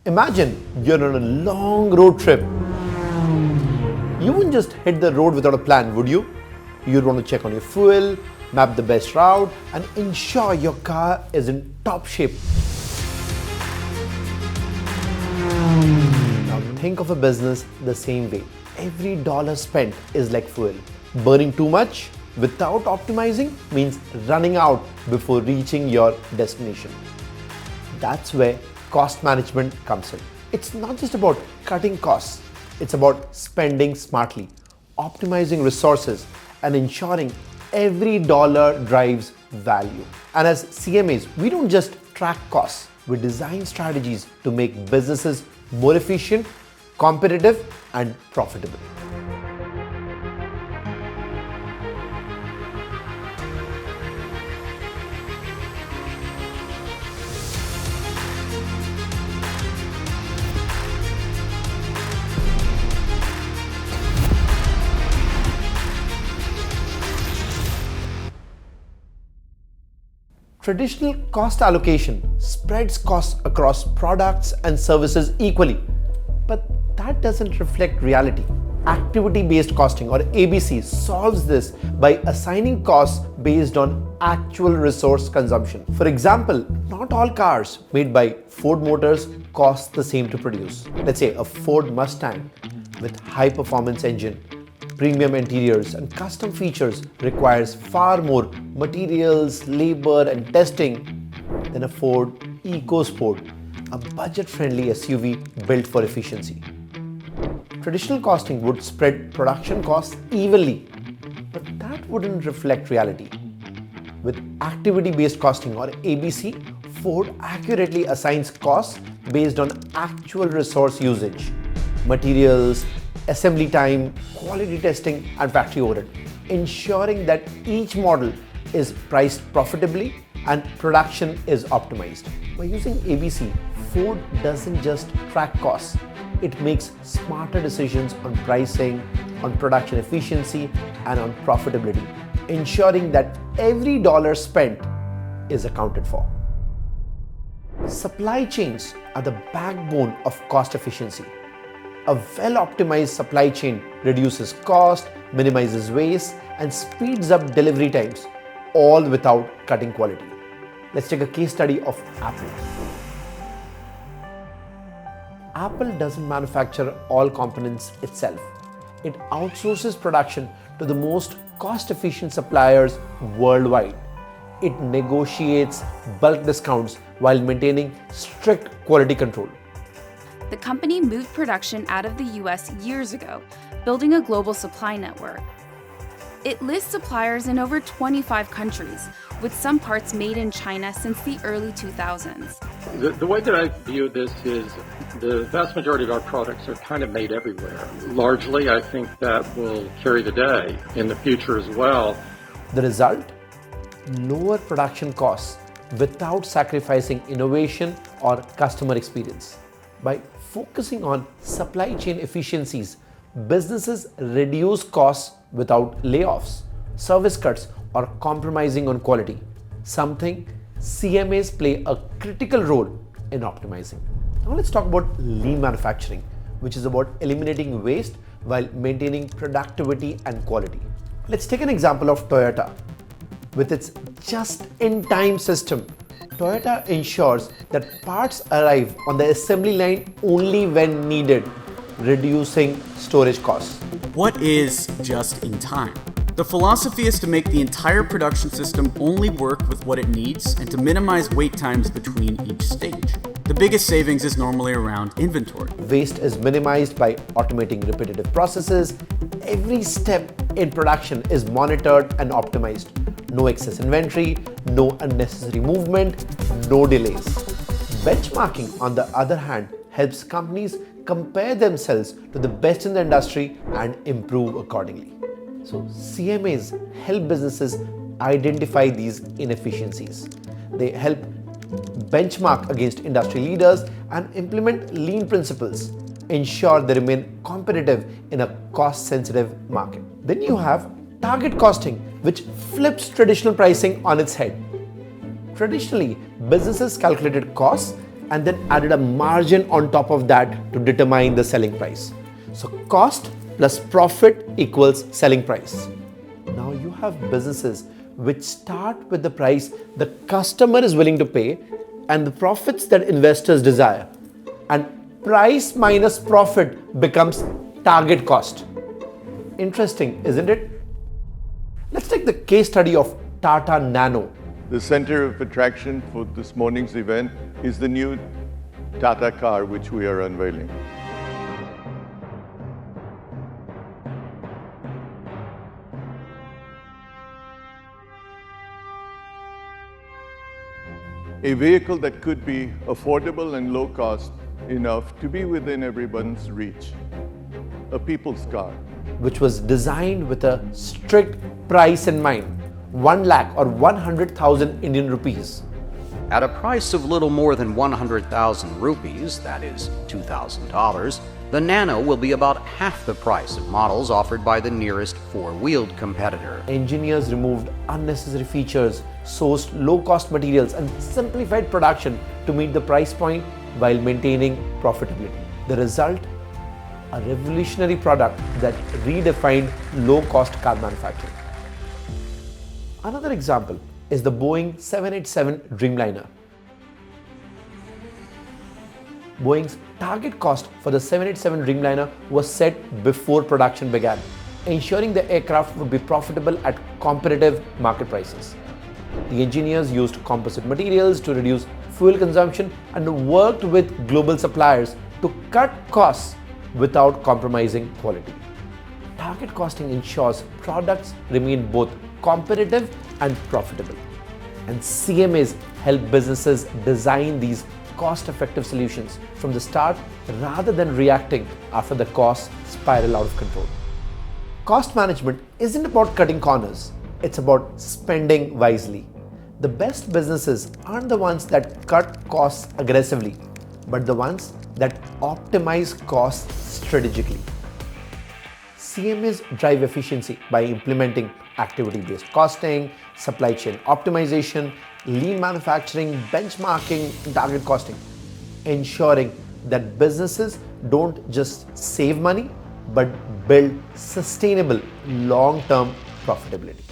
Imagine you're on a long road trip. You wouldn't just hit the road without a plan, would you? You'd want to check on your fuel, map the best route, and ensure your car is in top shape. Now think of a business the same way. Every dollar spent is like fuel. Burning too much without optimizing means running out before reaching your destination. That's where cost management comes in. It's not just about cutting costs, it's about spending smartly, optimizing resources, and ensuring every dollar drives value. And as CMAs, we don't just track costs, we design strategies to make businesses more efficient, competitive, and profitable. Traditional cost allocation spreads costs across products and services equally, but that doesn't reflect reality. Activity-based costing, or ABC, solves this by assigning costs based on actual resource consumption. For example, not all cars made by Ford Motors cost the same to produce. Let's say a Ford Mustang with high-performance engine, premium interiors, and custom features requires far more materials, labor, and testing than a Ford EcoSport, a budget-friendly SUV built for efficiency. Traditional costing would spread production costs evenly, but that wouldn't reflect reality. With activity-based costing, or ABC, Ford accurately assigns costs based on actual resource usage, materials, assembly time, quality testing, and factory overhead, ensuring that each model is priced profitably and production is optimized. By using ABC, Ford doesn't just track costs, it makes smarter decisions on pricing, on production efficiency, and on profitability, ensuring that every dollar spent is accounted for. Supply chains are the backbone of cost efficiency. A well-optimized supply chain reduces cost, minimizes waste, and speeds up delivery times, all without cutting quality. Let's take a case study of Apple. Apple doesn't manufacture all components itself. It outsources production to the most cost-efficient suppliers worldwide. It negotiates bulk discounts while maintaining strict quality control. The company moved production out of the US years ago, building a global supply network. It lists suppliers in over 25 countries, with some parts made in China since the early 2000s. The way that I view this is the vast majority of our products are kind of made everywhere. Largely, I think that will carry the day in the future as well. The result? Lower production costs without sacrificing innovation or customer experience. By focusing on supply chain efficiencies, businesses reduce costs without layoffs, service cuts, or compromising on quality, something CMAs play a critical role in optimizing. Now let's talk about lean manufacturing, which is about eliminating waste while maintaining productivity and quality. Let's take an example of Toyota. With its just-in-time system, Toyota ensures that parts arrive on the assembly line only when needed, reducing storage costs. What is just in time? The philosophy is to make the entire production system only work with what it needs and to minimize wait times between each stage. The biggest savings is normally around inventory. Waste is minimized by automating repetitive processes. Every step in production is monitored and optimized. No excess inventory, no unnecessary movement, no delays. Benchmarking, on the other hand, helps companies compare themselves to the best in the industry and improve accordingly. So CMAs help businesses identify these inefficiencies. They help benchmark against industry leaders and implement lean principles, ensure they remain competitive in a cost-sensitive market. Then you have target costing, which flips traditional pricing on its head. Traditionally, businesses calculated costs and then added a margin on top of that to determine the selling price. So cost plus profit equals selling price. Now you have businesses which start with the price the customer is willing to pay and the profits that investors desire. And price minus profit becomes target cost. Interesting, isn't it? Let's take the case study of Tata Nano. The center of attraction for this morning's event is the new Tata car which we are unveiling. A vehicle that could be affordable and low cost enough to be within everyone's reach. A people's car. Which was designed with a strict price in mind, 1 lakh or 100,000 Indian rupees. At a price of little more than 100,000 rupees, that is $2,000, the Nano will be about half the price of models offered by the nearest four-wheeled competitor. Engineers removed unnecessary features, sourced low-cost materials and simplified production to meet the price point while maintaining profitability. The result? A revolutionary product that redefined low-cost car manufacturing. Another example is the Boeing 787 Dreamliner. Boeing's target cost for the 787 Dreamliner was set before production began, ensuring the aircraft would be profitable at competitive market prices. The engineers used composite materials to reduce fuel consumption and worked with global suppliers to cut costs without compromising quality. Target costing ensures products remain both competitive and profitable. And CMAs help businesses design these cost-effective solutions from the start rather than reacting after the costs spiral out of control. Cost management isn't about cutting corners, it's about spending wisely. The best businesses aren't the ones that cut costs aggressively, but the ones that optimize costs strategically. CMAs drive efficiency by implementing activity-based costing, supply chain optimization, lean manufacturing, benchmarking, and target costing, ensuring that businesses don't just save money, but build sustainable long-term profitability.